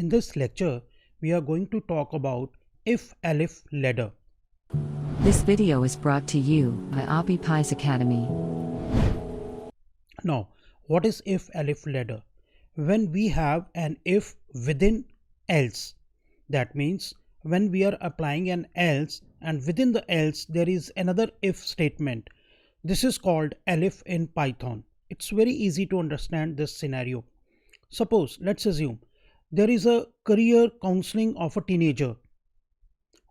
In this lecture, we are going to talk about if-elif ladder. This video is brought to you by Appy Pie Academy. Now, what is if-elif ladder? When we have an if within else, that means when we are applying an else and within the else there is another if statement. This is called elif in Python. It's very easy to understand this scenario. Suppose, let's assume there is a career counseling of a teenager.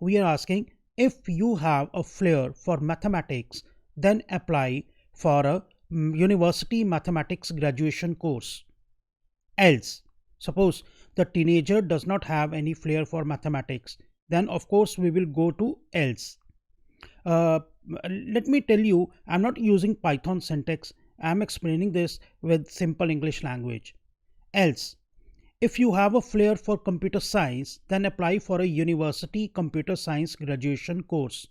We are asking, if you have a flair for mathematics, then apply for a university mathematics graduation course. Else, suppose the teenager does not have any flair for mathematics, then of course we will go to else. Let me tell you, I'm not using Python syntax. I'm explaining this with simple English language. Else, if you have a flair for computer science, then apply for a university computer science graduation course.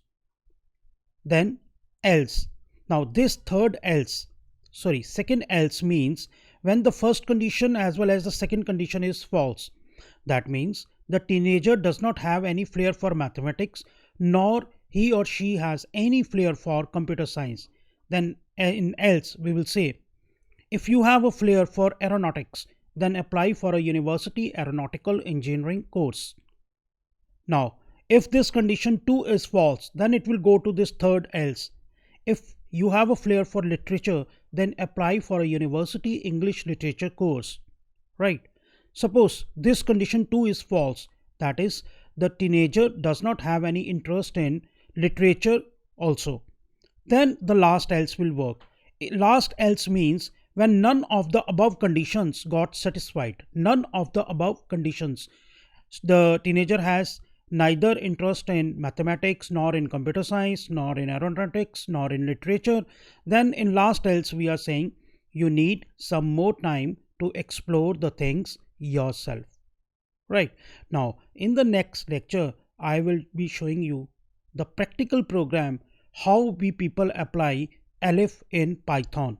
Then else. Now this second else means when the first condition as well as the second condition is false. That means the teenager does not have any flair for mathematics, nor he or she has any flair for computer science. Then in else we will say, if you have a flair for aeronautics, then apply for a university aeronautical engineering course. Now, if this condition 2 is false, then it will go to this third else. If you have a flair for literature, then apply for a university English literature course. Right? Suppose this condition 2 is false, that is, the teenager does not have any interest in literature also. Then the last else will work. Last else means when none of the above conditions got satisfied. None of the above conditions. The teenager has neither interest in mathematics, nor in computer science, nor in aeronautics, nor in literature. Then in last else we are saying you need some more time to explore the things yourself. Right. Now in the next lecture I will be showing you the practical program how we people apply elif in Python.